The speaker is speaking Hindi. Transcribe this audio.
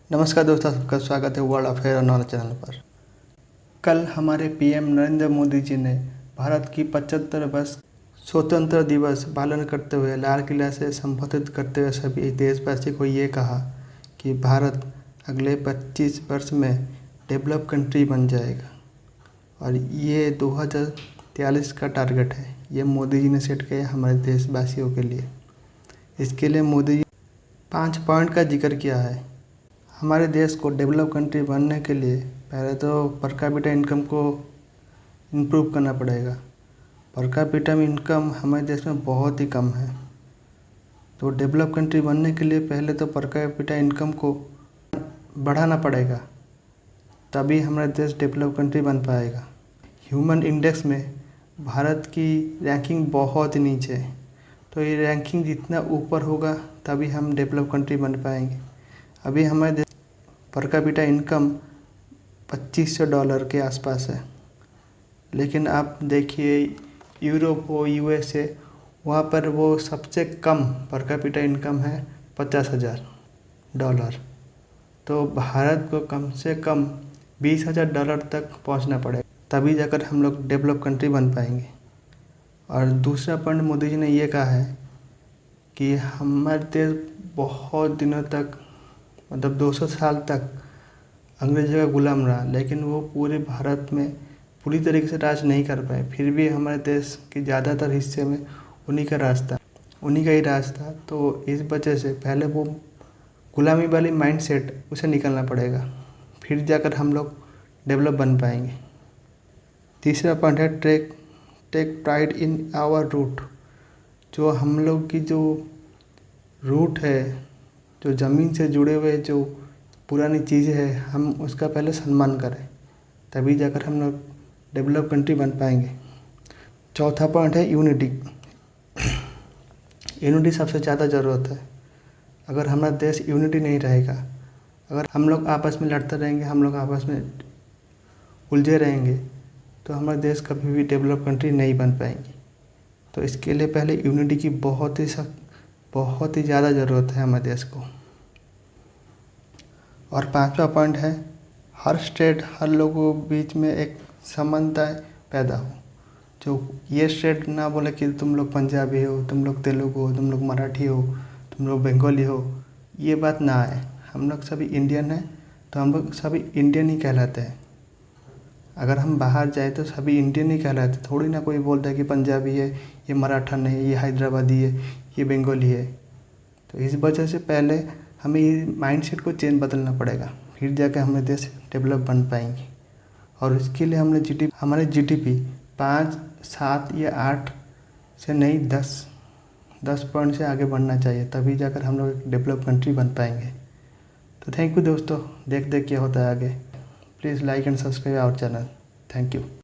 नमस्कार दोस्तों, सबका स्वागत है वर्ल्ड अफेयर और नॉलेज चैनल पर। कल हमारे पीएम नरेंद्र मोदी जी ने भारत की 75 वर्ष स्वतंत्रता दिवस पालन करते हुए लाल किला से संबोधित करते हुए सभी देशवासी को ये कहा कि भारत अगले 25 वर्ष में डेवलप कंट्री बन जाएगा और ये 2043 का टारगेट है। ये मोदी जी ने सेट किया हमारे देशवासियों के लिए। इसके लिए मोदी जी 5 पॉइंट का जिक्र किया है। हमारे देश को डेवलप कंट्री बनने के लिए पहले तो पर कैपिटा इनकम को इम्प्रूव करना पड़ेगा। पर कैपिटा इनकम हमारे देश में बहुत ही कम है, तो डेवलप कंट्री बनने के लिए पहले तो पर कैपिटा इनकम को बढ़ाना पड़ेगा, तभी हमारा देश डेवलप कंट्री बन पाएगा। ह्यूमन इंडेक्स में भारत की रैंकिंग बहुत ही नीचे है, तो ये रैंकिंग जितना ऊपर होगा तभी हम डेवलप कंट्री बन पाएंगे। अभी हमारे देश पर कैपिटा इनकम $2500 के आसपास है, लेकिन आप देखिए यूरोप हो, यूएसए, वहाँ पर वो सबसे कम पर कैपिटा इनकम है $50,000। तो भारत को कम से कम $20,000 तक पहुँचना पड़ेगा, तभी जाकर हम लोग डेवलप कंट्री बन पाएंगे। और दूसरा पॉइंट मोदी जी ने ये कहा है कि हमारे देश बहुत दिनों तक, मतलब 200 साल तक अंग्रेज़ों का गुलाम रहा, लेकिन वो पूरे भारत में पूरी तरीके से राज नहीं कर पाए। फिर भी हमारे देश के ज़्यादातर हिस्से में उन्हीं का ही राज था। तो इस वजह से पहले वो गुलामी वाली माइंडसेट उसे निकलना पड़ेगा, फिर जाकर हम लोग डेवलप बन पाएंगे। तीसरा पॉइंट है take pride in our root. जो हम लोग की जो रूट है, जो ज़मीन से जुड़े हुए जो पुरानी चीज़ें हैं, हम उसका पहले सम्मान करें, तभी जाकर हम लोग डेवलप कंट्री बन पाएंगे। चौथा पॉइंट है यूनिटी। यूनिटी सबसे ज़्यादा ज़रूरत है। अगर हमारा देश यूनिटी नहीं रहेगा, अगर हम लोग आपस में लड़ते रहेंगे, हम लोग आपस में उलझे रहेंगे, तो हमारा देश कभी भी डेवलप कंट्री नहीं बन पाएंगी। तो इसके लिए पहले यूनिटी की बहुत ही ज़्यादा ज़रूरत है हमारे देश को। और पांचवा पॉइंट है हर स्टेट, हर लोगों के बीच में एक समानता पैदा हो। जो ये स्टेट ना बोले कि तुम लोग पंजाबी हो, तुम लोग तेलुगु हो, तुम लोग मराठी हो, तुम लोग बंगाली हो, ये बात ना आए। हम लोग सभी इंडियन हैं, तो हम लोग सभी इंडियन ही कहलाते हैं। अगर हम बाहर जाए तो सभी इंडियन ही कहलाते, थोड़ी ना कोई बोलता है कि पंजाबी है, ये मराठन है, ये हैदराबादी है, ये बंगाली है। तो इस वजह से पहले हमें ये माइंडसेट को बदलना पड़ेगा, फिर जाकर हमारे देश डेवलप बन पाएंगे। और इसके लिए हमारे जीडीपी 5, 7 या 8 से नहीं 10 पॉइंट से आगे बढ़ना चाहिए, तभी जाकर हम लोग एक डेवलप कंट्री बन पाएंगे। तो थैंक यू दोस्तों, देखते क्या होता है आगे। Please like and subscribe our channel. Thank you.